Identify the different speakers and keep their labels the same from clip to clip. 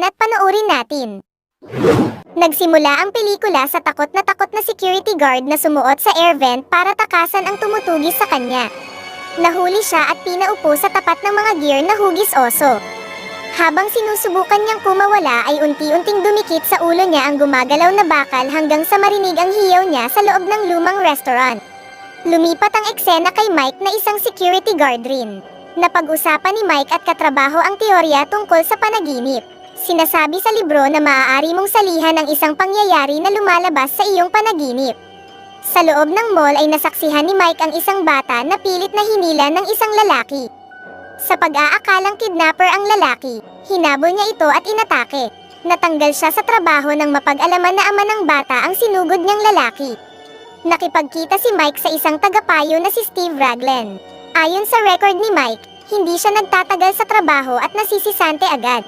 Speaker 1: At panoorin natin. Nagsimula ang pelikula sa takot na security guard na sumuot sa air vent para takasan ang tumutugis sa kanya. Nahuli siya at pinaupo sa tapat ng mga gear na hugis oso. Habang sinusubukan niyang kumawala ay unti-unting dumikit sa ulo niya ang gumagalaw na bakal hanggang sa marinig ang hiyaw niya sa loob ng lumang restaurant. Lumipat ang eksena kay Mike na isang security guard rin. Napag-usapan ni Mike at katrabaho ang teorya tungkol sa panaginip. Sinasabi sa libro na maaari mong salihan ang isang pangyayari na lumalabas sa iyong panaginip. Sa loob ng mall ay nasaksihan ni Mike ang isang bata na pilit na hinila ng isang lalaki. Sa pag-aakalang kidnapper ang lalaki, hinabol niya ito at inatake. Natanggal siya sa trabaho nang mapag-alaman na ama ng bata ang sinugod niyang lalaki. Nakipagkita si Mike sa isang tagapayo na si Steve Raglan. Ayon sa record ni Mike, hindi siya nagtatagal sa trabaho at nasisisante agad.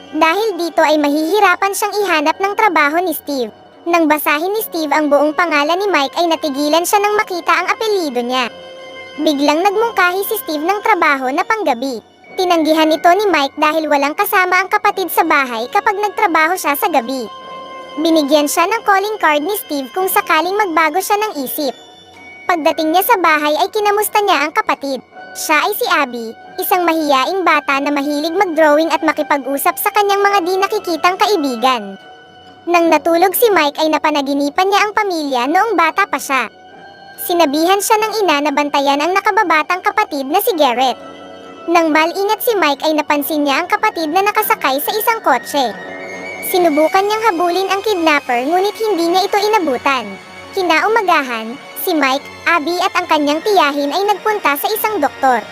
Speaker 1: Dahil dito ay mahihirapan siyang ihanap ng trabaho ni Steve. Nang basahin ni Steve ang buong pangalan ni Mike ay natigilan siya nang makita ang apelyido niya. Biglang nagmungkahi si Steve ng trabaho na panggabi. Tinanggihan ito ni Mike dahil walang kasama ang kapatid sa bahay kapag nagtrabaho siya sa gabi. Binigyan siya ng calling card ni Steve kung sakaling magbago siya ng isip. Pagdating niya sa bahay ay kinamusta niya ang kapatid. Siya ay si Abby, isang mahiyaing bata na mahilig mag-drawing at makipag-usap sa kanyang mga di nakikitang kaibigan. Nang natulog si Mike ay napanaginipan niya ang pamilya noong bata pa siya. Sinabihan siya ng ina na bantayan ang nakababatang kapatid na si Garrett. Nang malingat si Mike ay napansin niya ang kapatid na nakasakay sa isang kotse. Sinubukan niyang habulin ang kidnapper ngunit hindi niya ito inabutan. Kinaumagahan, si Mike, Abby at ang kanyang tiyahin ay nagpunta sa isang doktor.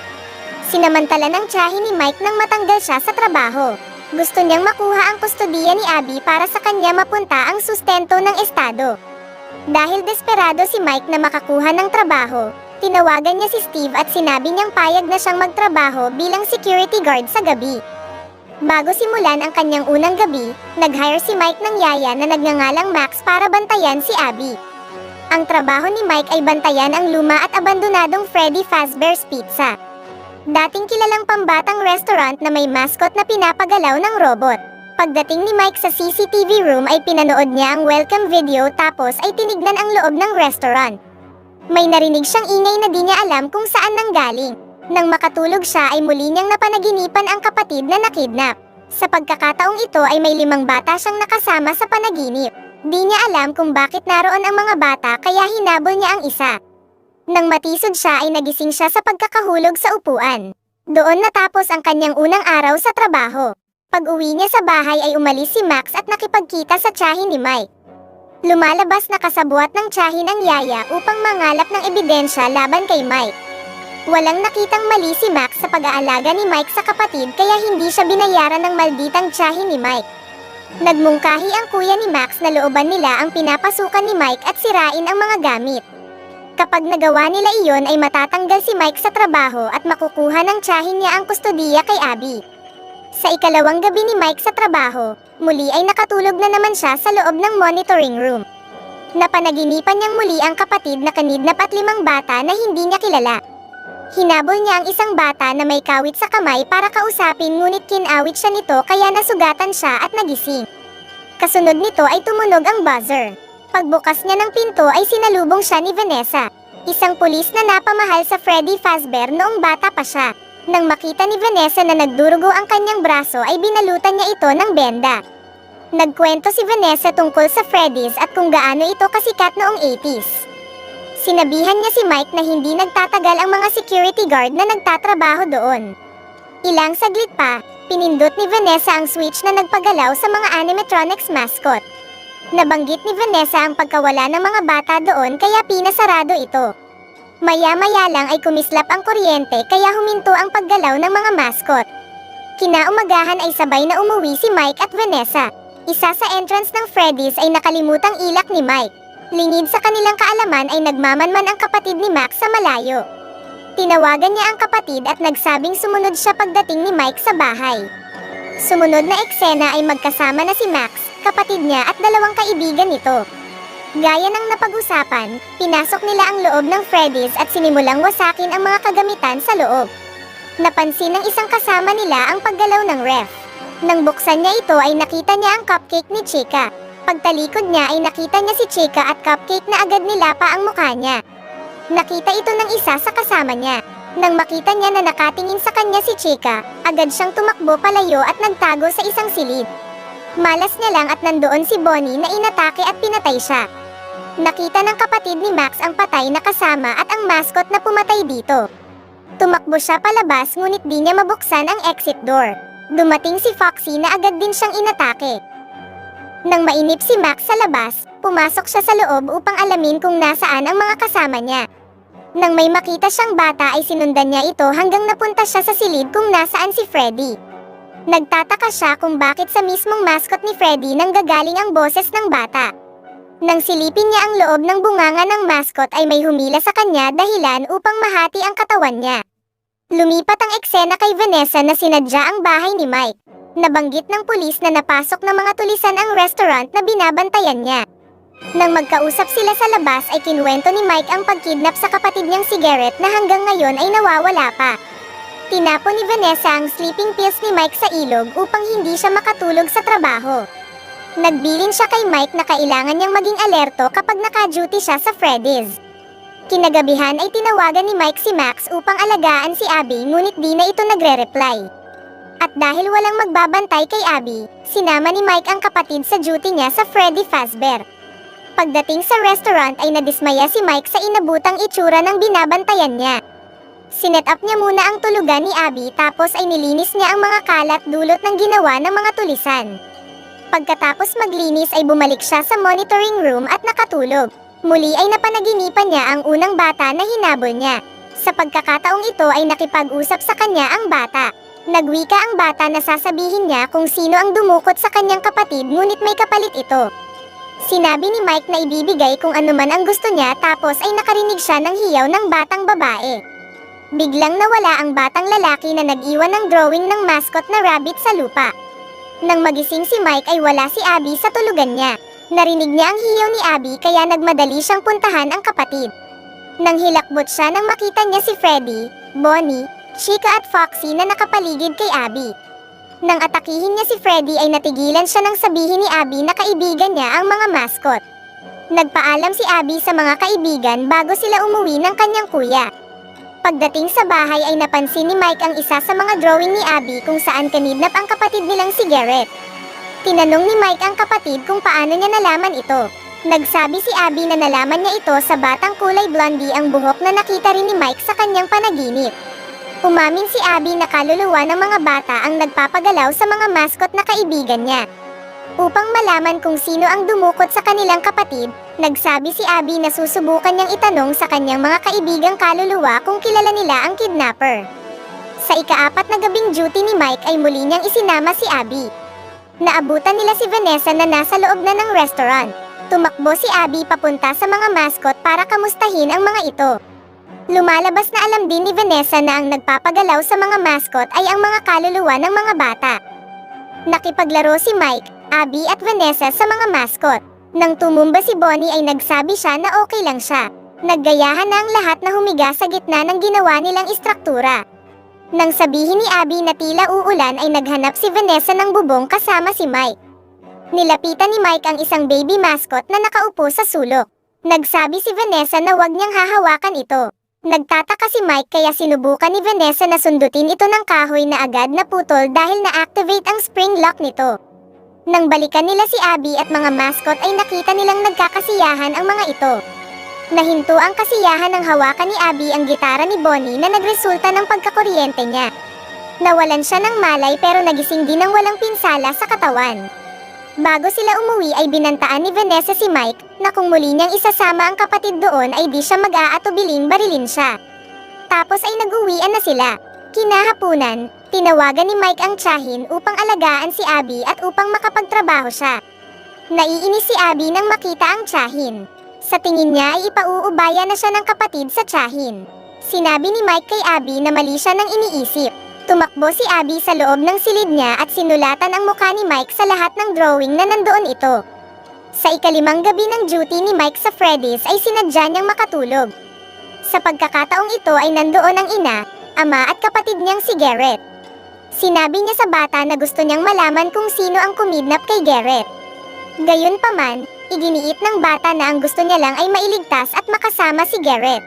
Speaker 1: Sinamantala ng tiyahin ni Mike nang matanggal siya sa trabaho. Gusto niyang makuha ang kustodiya ni Abby para sa kanya mapunta ang sustento ng estado. Dahil desperado si Mike na makakuha ng trabaho, tinawagan niya si Steve at sinabi niyang payag na siyang magtrabaho bilang security guard sa gabi. Bago simulan ang kanyang unang gabi, nag-hire si Mike ng yaya na nagngangalang Max para bantayan si Abby. Ang trabaho ni Mike ay bantayan ang luma at abandonadong Freddy Fazbear's Pizza. Dating kilalang pambatang restaurant na may mascot na pinapagalaw ng robot. Pagdating ni Mike sa CCTV room ay pinanood niya ang welcome video tapos ay tinignan ang loob ng restaurant. May narinig siyang ingay na di niya alam kung saan nanggaling. Nang makatulog siya ay muli niyang napanaginipan ang kapatid na nakidnap. Sa pagkakataong ito ay may 5 bata siyang nakasama sa panaginip. Di niya alam kung bakit naroon ang mga bata kaya hinabol niya ang isa. Nang matisod siya ay nagising siya sa pagkakahulog sa upuan. Doon natapos ang kanyang unang araw sa trabaho. Pag-uwi niya sa bahay ay umalis si Max at nakipagkita sa tiyahin ni Mike. Lumalabas na kasabwat ng tiyahin ang yaya upang mangalap ng ebidensya laban kay Mike. Walang nakitang mali si Max sa pag-aalaga ni Mike sa kapatid kaya hindi siya binayaran ng malditang tiyahin ni Mike. Nagmungkahi ang kuya ni Max na looban nila ang pinapasukan ni Mike at sirain ang mga gamit. Kapag nagawa nila iyon ay matatanggal si Mike sa trabaho at makukuha ng tiyahin niya ang kustodiya kay Abby. Sa ikalawang gabi ni Mike sa trabaho, muli ay nakatulog na naman siya sa loob ng monitoring room. Napanaginipan niyang muli ang kapatid na kanidnap at 5 bata na hindi niya kilala. Hinabol niya ang isang bata na may kawit sa kamay para kausapin ngunit kinawit siya nito kaya nasugatan siya at nagising. Kasunod nito ay tumunog ang buzzer. Pagbukas niya ng pinto ay sinalubong siya ni Vanessa, isang pulis na napamahal sa Freddy Fazbear noong bata pa siya. Nang makita ni Vanessa na nagdurugo ang kanyang braso ay binalutan niya ito ng benda. Nagkwento si Vanessa tungkol sa Freddy's at kung gaano ito kasikat noong 80s. Sinabihan niya si Mike na hindi nagtatagal ang mga security guard na nagtatrabaho doon. Ilang saglit pa, pinindot ni Vanessa ang switch na nagpagalaw sa mga animatronics mascot. Nabanggit ni Vanessa ang pagkawala ng mga bata doon kaya pinasarado ito. Maya-maya lang ay kumislap ang kuryente kaya huminto ang paggalaw ng mga mascot. Kinaumagahan ay sabay na umuwi si Mike at Vanessa. Isa sa entrance ng Freddy's ay nakalimutang ilak ni Mike. Lingid sa kanilang kaalaman ay nagmamanman ang kapatid ni Max sa malayo. Tinawagan niya ang kapatid at nagsabing sumunod siya pagdating ni Mike sa bahay. Sumunod na eksena ay magkasama na si Max, kapatid niya at 2 kaibigan nito. Gaya ng napag-usapan, pinasok nila ang loob ng Freddy's at sinimulang wasakin ang mga kagamitan sa loob. Napansin ng isang kasama nila ang paggalaw ng ref. Nang buksan niya ito ay nakita niya ang cupcake ni Chika. Pagtalikod niya ay nakita niya si Chika at cupcake na agad nilapa ang mukha niya. Nakita ito ng isa sa kasama niya. Nang makita niya na nakatingin sa kanya si Chika, agad siyang tumakbo palayo at nagtago sa isang silid. Malas niya lang at nandoon si Bonnie na inatake at pinatay siya. Nakita ng kapatid ni Max ang patay na kasama at ang mascot na pumatay dito. Tumakbo siya palabas ngunit di niya mabuksan ang exit door. Dumating si Foxy na agad din siyang inatake. Nang mainip si Max sa labas, pumasok siya sa loob upang alamin kung nasaan ang mga kasama niya. Nang may makita siyang bata ay sinundan niya ito hanggang napunta siya sa silid kung nasaan si Freddy. Nagtataka siya kung bakit sa mismong mascot ni Freddy nanggagaling ang boses ng bata. Nang silipin niya ang loob ng bunganga ng mascot ay may humila sa kanya dahilan upang mahati ang katawan niya. Lumipat ang eksena kay Vanessa na sinadya ang bahay ni Mike. Nabanggit ng pulis na napasok ng mga tulisan ang restaurant na binabantayan niya. Nang magkausap sila sa labas ay kinuwento ni Mike ang pagkidnap sa kapatid niyang si Garrett na hanggang ngayon ay nawawala pa. Tinapon ni Vanessa ang sleeping pills ni Mike sa ilog upang hindi siya makatulog sa trabaho. Nagbilin siya kay Mike na kailangan niyang maging alerto kapag naka-duty siya sa Freddy's. Kinagabihan ay tinawagan ni Mike si Max upang alagaan si Abby ngunit di na ito nagre-reply. At dahil walang magbabantay kay Abby, sinama ni Mike ang kapatid sa duty niya sa Freddy Fazbear. Pagdating sa restaurant ay nadismaya si Mike sa inabutang itsura ng binabantayan niya. Sinet up niya muna ang tulugan ni Abby tapos ay nilinis niya ang mga kalat dulot ng ginawa ng mga tulisan. Pagkatapos maglinis ay bumalik siya sa monitoring room at nakatulog. Muli ay napanaginipan niya ang unang bata na hinabol niya. Sa pagkakataong ito ay nakipag-usap sa kanya ang bata. Nagwika ang bata na sasabihin niya kung sino ang dumukot sa kanyang kapatid ngunit may kapalit ito. Sinabi ni Mike na ibibigay kung ano man ang gusto niya tapos ay nakarinig siya ng hiyaw ng batang babae. Biglang nawala ang batang lalaki na nag-iwan ng drawing ng mascot na rabbit sa lupa. Nang magising si Mike ay wala si Abby sa tulugan niya. Narinig niya ang hiyaw ni Abby kaya nagmadali siyang puntahan ang kapatid. Nang hilakbot siya nang makita niya si Freddy, Bonnie, Chika at Foxy na nakapaligid kay Abby. Nang atakihin niya si Freddy ay natigilan siya nang sabihin ni Abby na kaibigan niya ang mga mascot. Nagpaalam si Abby sa mga kaibigan bago sila umuwi ng kanyang kuya. Pagdating sa bahay ay napansin ni Mike ang isa sa mga drawing ni Abby kung saan kanidnap ang kapatid nilang si Garrett. Tinanong ni Mike ang kapatid kung paano niya nalaman ito. Nagsabi si Abby na nalaman niya ito sa batang kulay blondie ang buhok na nakita rin ni Mike sa kanyang panaginip. Umamin si Abby na kaluluwa ng mga bata ang nagpapagalaw sa mga mascot na kaibigan niya. Upang malaman kung sino ang dumukot sa kanilang kapatid, nagsabi si Abby na susubukan niyang itanong sa kanyang mga kaibigang kaluluwa kung kilala nila ang kidnapper. Sa ika-4 na gabing duty ni Mike ay muli niyang isinama si Abby. Naabutan nila si Vanessa na nasa loob na ng restaurant. Tumakbo si Abby papunta sa mga mascot para kamustahin ang mga ito. Lumalabas na alam din ni Vanessa na ang nagpapagalaw sa mga mascot ay ang mga kaluluwa ng mga bata. Nakipaglaro si Mike, Abby at Vanessa sa mga mascot. Nang tumumba si Bonnie ay nagsabi siya na okay lang siya. Naggayahan na ang lahat na humiga sa gitna ng ginawa nilang istruktura. Nang sabihin ni Abby na tila uulan ay naghanap si Vanessa ng bubong kasama si Mike. Nilapitan ni Mike ang isang baby mascot na nakaupo sa sulok. Nagsabi si Vanessa na wag niyang hahawakan ito. Nagtataka si Mike kaya sinubukan ni Vanessa na sundutin ito ng kahoy na agad naputol dahil na-activate ang spring lock nito. Nang balikan nila si Abby at mga mascot ay nakita nilang nagkakasiyahan ang mga ito. Nahinto ang kasiyahan ng hawakan ni Abby ang gitara ni Bonnie na nagresulta ng pagkakuryente niya. Nawalan siya ng malay pero nagising din ng walang pinsala sa katawan. Bago sila umuwi ay binantaan ni Vanessa si Mike na kung muli niyang isasama ang kapatid doon ay di siya mag-aatubiling barilin siya. Tapos ay nag-uwian na sila. Kinahapunan, tinawagan ni Mike ang tiyahin upang alagaan si Abby at upang makapagtrabaho siya. Naiinis si Abby nang makita ang tiyahin. Sa tingin niya ay ipauubaya na siya ng kapatid sa tiyahin. Sinabi ni Mike kay Abby na mali siya nang iniisip. Tumakbo si Abby sa loob ng silid niya at sinulatan ang mukha ni Mike sa lahat ng drawing na nandoon ito. Sa ika-5 gabi ng duty ni Mike sa Freddy's ay sinadya niyang makatulog. Sa pagkakataong ito ay nandoon ang ina, ama at kapatid niyang si Garrett. Sinabi niya sa bata na gusto niyang malaman kung sino ang kumidnap kay Garrett. Gayunpaman, iginiit ng bata na ang gusto niya lang ay mailigtas at makasama si Garrett.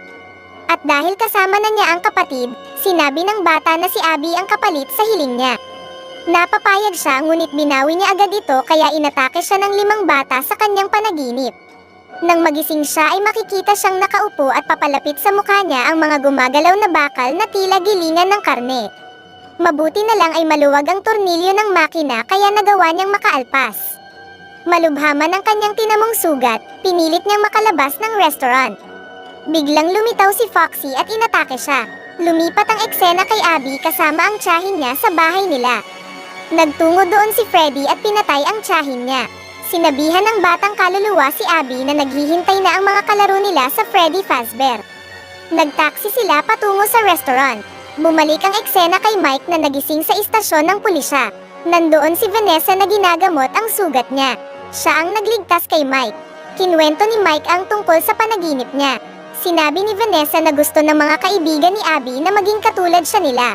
Speaker 1: At dahil kasama na niya ang kapatid, sinabi ng bata na si Abby ang kapalit sa hiling niya. Napapayag siya ngunit binawi niya agad ito kaya inatake siya ng 5 bata sa kanyang panaginip. Nang magising siya ay makikita siyang nakaupo at papalapit sa mukha niya ang mga gumagalaw na bakal na tila gilingan ng karne. Mabuti na lang ay maluwag ang tornilyo ng makina kaya nagawa niyang makaalpas. Malubhaman ang kanyang tinamong sugat, pinilit niyang makalabas ng restaurant. Biglang lumitaw si Foxy at inatake siya. Lumipat ang eksena kay Abby kasama ang tiyahin niya sa bahay nila. Nagtungo doon si Freddy at pinatay ang tiyahin niya. Sinabihan ng batang kaluluwa si Abby na naghihintay na ang mga kalaro nila sa Freddy Fazbear. Nagtaksi sila patungo sa restaurant. Bumalik ang eksena kay Mike na nagising sa istasyon ng pulisya. Nandoon si Vanessa na ginagamot ang sugat niya. Siya ang nagligtas kay Mike. Kinwento ni Mike ang tungkol sa panaginip niya. Sinabi ni Vanessa na gusto ng mga kaibigan ni Abby na maging katulad siya nila.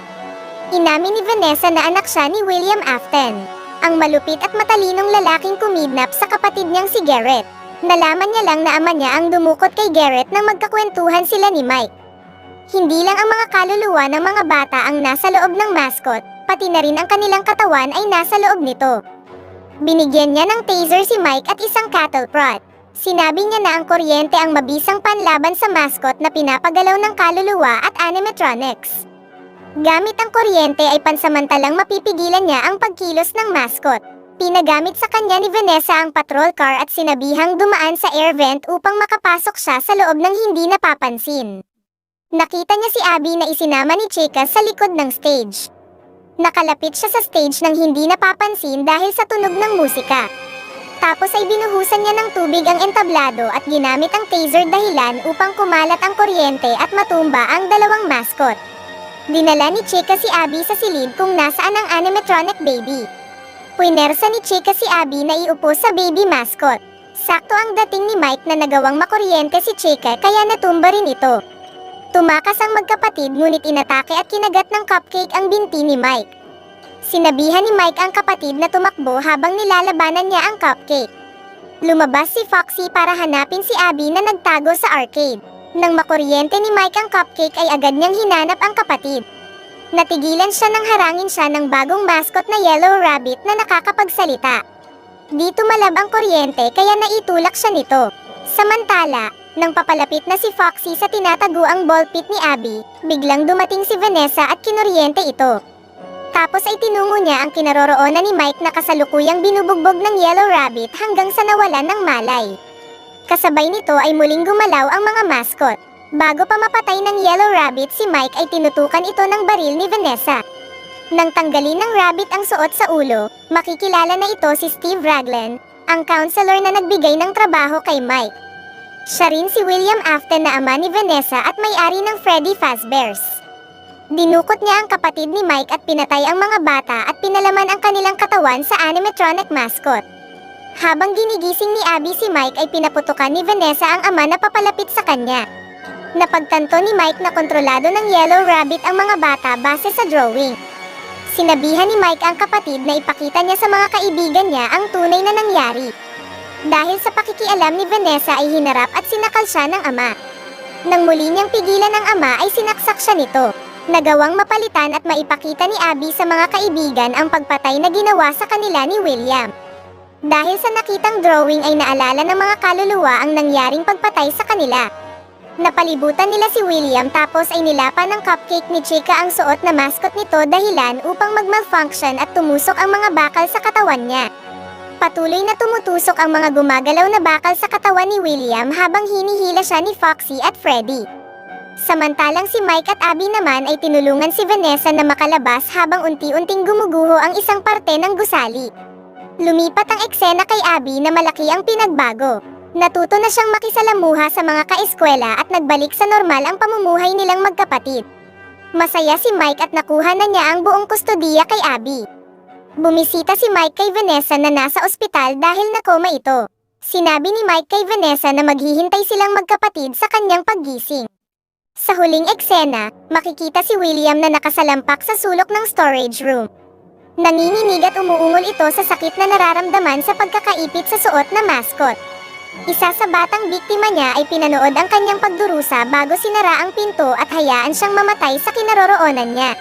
Speaker 1: Inamin ni Vanessa na anak siya ni William Afton, ang malupit at matalinong lalaking kumidnap sa kapatid niyang si Garrett. Nalaman niya lang na ama niya ang dumukot kay Garrett nang magkakwentuhan sila ni Mike. Hindi lang ang mga kaluluwa ng mga bata ang nasa loob ng mascot, pati na rin ang kanilang katawan ay nasa loob nito. Binigyan niya ng taser si Mike at isang cattle prod. Sinabi niya na ang kuryente ang mabisang panlaban sa mascot na pinapagalaw ng kaluluwa at animatronics. Gamit ang kuryente ay pansamantalang mapipigilan niya ang pagkilos ng mascot. Pinagamit sa kanya ni Vanessa ang patrol car at sinabihang dumaan sa air vent upang makapasok siya sa loob ng hindi napapansin. Nakita niya si Abby na isinama ni Chica sa likod ng stage. Nakalapit siya sa stage nang hindi napapansin dahil sa tunog ng musika. Tapos ay binuhusan niya ng tubig ang entablado at ginamit ang taser dahilan upang kumalat ang kuryente at matumba ang dalawang mascot. Dinala ni Chica si Abby sa silid kung nasaan ang animatronic baby. Puinersa ni Chica si Abby na iupo sa baby mascot. Sakto ang dating ni Mike na nagawang makuryente si Chica kaya natumba rin ito. Tumakas ang magkapatid ngunit inatake at kinagat ng cupcake ang binti ni Mike. Sinabihan ni Mike ang kapatid na tumakbo habang nilalabanan niya ang cupcake. Lumabas si Foxy para hanapin si Abby na nagtago sa arcade. Nang makuryente ni Mike ang cupcake ay agad niyang hinanap ang kapatid. Natigilan siya nang harangin siya ng bagong mascot na Yellow Rabbit na nakakapagsalita. Di tumalab ang kuryente kaya naitulak siya nito. Samantala, nang papalapit na si Foxy sa tinataguang ball pit ni Abby, biglang dumating si Vanessa at kinuryente ito. Tapos ay tinungo niya ang kinaroroonan ni Mike na kasalukuyang binubugbog ng Yellow Rabbit hanggang sa nawalan ng malay. Kasabay nito ay muling gumalaw ang mga mascot. Bago pa mapatay ng Yellow Rabbit si Mike ay tinutukan ito ng baril ni Vanessa. Nang tanggalin ng rabbit ang suot sa ulo, makikilala na ito si Steve Raglan, ang counselor na nagbigay ng trabaho kay Mike. Siya rin si William Afton na ama ni Vanessa at may-ari ng Freddy Fazbear's. Dinukot niya ang kapatid ni Mike at pinatay ang mga bata at pinalaman ang kanilang katawan sa animatronic mascot. Habang ginigising ni Abby si Mike ay pinaputukan ni Vanessa ang ama na papalapit sa kanya. Napagtanto ni Mike na kontrolado ng Yellow Rabbit ang mga bata base sa drawing. Sinabihan ni Mike ang kapatid na ipakita niya sa mga kaibigan niya ang tunay na nangyari. Dahil sa pakikialam ni Vanessa ay hinarap at sinakal siya ng ama. Nang muli niyang pigilan ng ama ay sinaksak siya nito. Nagawang mapalitan at maipakita ni Abby sa mga kaibigan ang pagpatay na ginawa sa kanila ni William. Dahil sa nakitang drawing ay naalala ng mga kaluluwa ang nangyaring pagpatay sa kanila. Napalibutan nila si William tapos ay nilapan ng cupcake ni Chica ang suot na mascot nito dahilan upang mag-malfunction at tumusok ang mga bakal sa katawan niya. Patuloy na tumutusok ang mga gumagalaw na bakal sa katawan ni William habang hinihila siya ni Foxy at Freddy. Samantalang si Mike at Abby naman ay tinulungan si Vanessa na makalabas habang unti-unting gumuguho ang isang parte ng gusali. Lumipat ang eksena kay Abby na malaki ang pinagbago. Natuto na siyang makisalamuha sa mga kaeskwela at nagbalik sa normal ang pamumuhay nilang magkapatid. Masaya si Mike at nakuha na niya ang buong kustodiya kay Abby. Bumisita si Mike kay Vanessa na nasa ospital dahil nakoma ito. Sinabi ni Mike kay Vanessa na maghihintay silang magkapatid sa kanyang paggising. Sa huling eksena, makikita si William na nakasalampak sa sulok ng storage room. Nanginginig at umuungol ito sa sakit na nararamdaman sa pagkakaipit sa suot na mascot. Isa sa batang biktima niya ay pinanood ang kanyang pagdurusa bago sinara ang pinto at hayaan siyang mamatay sa kinaroroonan niya.